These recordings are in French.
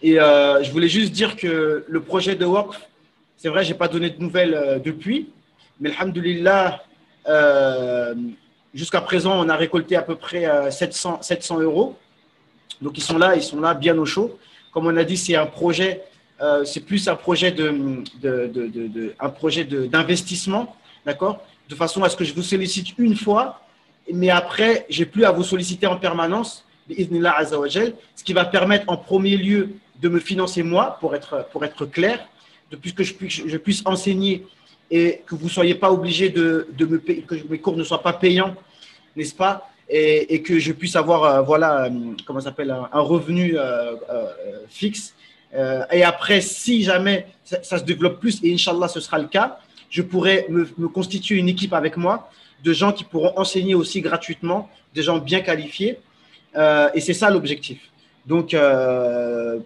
Et je voulais juste dire que le projet de Waqf, c'est vrai, je n'ai pas donné de nouvelles depuis, mais alhamdoulilah, euh, jusqu'à présent, on a récolté à peu près 700 euros. Donc ils sont là bien au chaud. Comme on a dit, c'est un projet, c'est plus un projet un projet d'investissement, d'accord, de façon à ce que je vous sollicite une fois, mais après, j'ai plus à vous solliciter en permanence, ce qui va permettre en premier lieu de me financer moi, pour être clair, de plus que je puisse enseigner et que vous ne soyez pas obligé de me payer, que mes cours ne soient pas payants, n'est-ce pas, et que je puisse avoir voilà, comment ça s'appelle, un revenu fixe. Et après, si jamais ça se développe plus, et Inch'Allah ce sera le cas, je pourrais me constituer une équipe avec moi de gens qui pourront enseigner aussi gratuitement, des gens bien qualifiés. Et c'est ça l'objectif. Donc,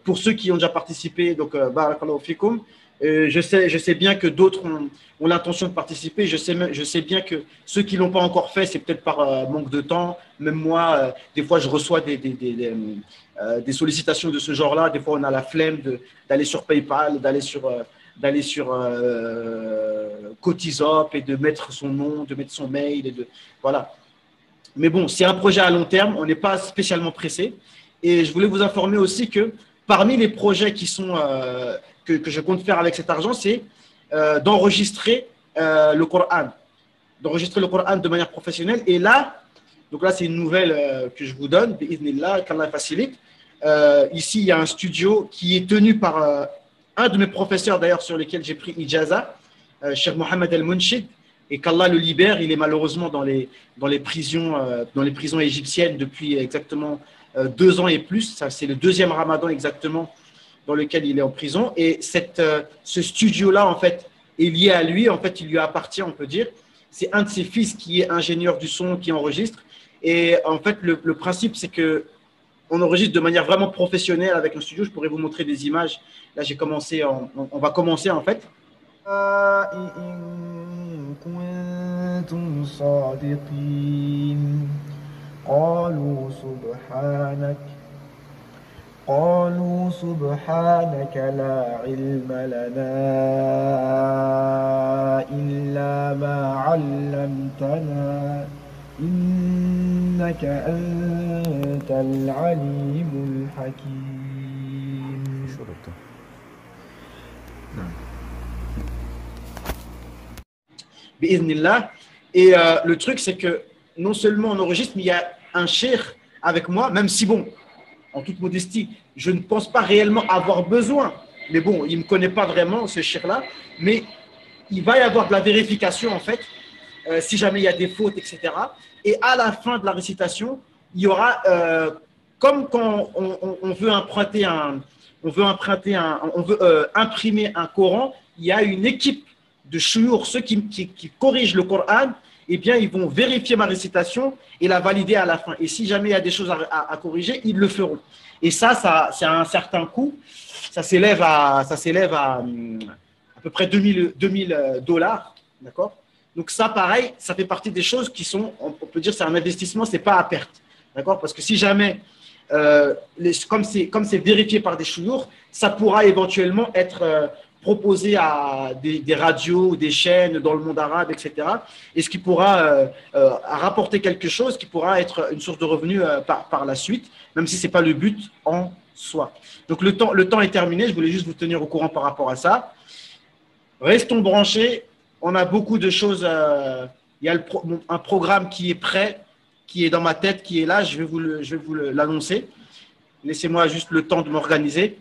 pour ceux qui ont déjà participé, donc, barakallahu fikum, je sais bien que d'autres ont l'intention de participer. Je sais bien que ceux qui ne l'ont pas encore fait, c'est peut-être par manque de temps. Même moi, des fois, je reçois des sollicitations de ce genre-là. Des fois, on a la flemme d'aller sur PayPal, d'aller sur Cotisop et de mettre son nom, de mettre son mail. Voilà. Mais bon, c'est un projet à long terme, on n'est pas spécialement pressé. Et je voulais vous informer aussi que parmi les projets que je compte faire avec cet argent, c'est d'enregistrer le Coran, d'enregistrer le Coran de manière professionnelle. Et là, donc là, c'est une nouvelle que je vous donne, bi'idhnillah, qu'Allah facilite. Ici, il y a un studio qui est tenu par un de mes professeurs, d'ailleurs, sur lesquels j'ai pris Ijaza, Cheikh Mohamed El Munshid, et qu'Allah le libère. Il est malheureusement dans les prisons égyptiennes depuis exactement 2 ans et plus. C'est le deuxième Ramadan exactement dans lequel il est en prison. Et ce studio-là, en fait, est lié à lui. En fait, il lui appartient, on peut dire. C'est un de ses fils qui est ingénieur du son, qui enregistre. Et en fait, le principe, c'est que on enregistre de manière vraiment professionnelle avec un studio. Je pourrais vous montrer des images. Là, on va commencer, en fait. إن كنتم صادقين قالوا سبحانك لا علم لنا إلا ما علمتنا إنك أنت العليم الحكيم. Bi'idhnillah. Et le truc, c'est que non seulement on enregistre, mais il y a un cheikh avec moi, même si, bon, en toute modestie, je ne pense pas réellement avoir besoin. Mais bon, il ne me connaît pas vraiment, ce cheikh-là. Mais il va y avoir de la vérification, en fait, si jamais il y a des fautes, etc. Et à la fin de la récitation, il y aura, comme quand on veut imprimer un Coran, il y a une équipe de chouyour, ceux qui corrigent le Coran, eh bien, ils vont vérifier ma récitation et la valider à la fin. Et si jamais il y a des choses à corriger, ils le feront. Et ça c'est à un certain coût. Ça s'élève à peu près 2000 dollars. D'accord? Donc ça, pareil, ça fait partie des choses qui sont, on peut dire, c'est un investissement, c'est pas à perte. D'accord? Parce que si jamais, comme c'est vérifié par des chouyours, ça pourra éventuellement être proposé à des radios ou des chaînes dans le monde arabe, etc. Et ce qui pourra rapporter quelque chose, qui pourra être une source de revenus par la suite, même si ce n'est pas le but en soi. Donc le temps est terminé, je voulais juste vous tenir au courant par rapport à ça. Restons branchés, on a beaucoup de choses, il y a un programme qui est prêt, qui est dans ma tête, qui est là, je vais vous l'annoncer. Laissez-moi juste le temps de m'organiser.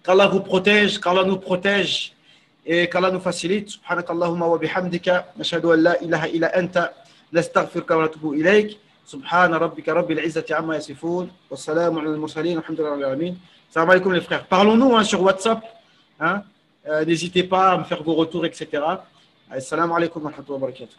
Qu'Allah vous protège, qu'Allah nous protège et qu'Allah nous facilite. Subhanakallahumma wa bihamdika, nashhadu an la ilaha illa anta, nastaghfiruka wa natubu ilayk. Subhana rabbika rabbil izzati amma yasifun, wa salamun ala al-mursalin, alhamdulillahi rabbil alamin. Salam alaikum les frères. Parlons-nous sur WhatsApp. N'hésitez pas à me faire vos retours, etc. Assalamu alaikum wa rahmatullahi wa barakatuh.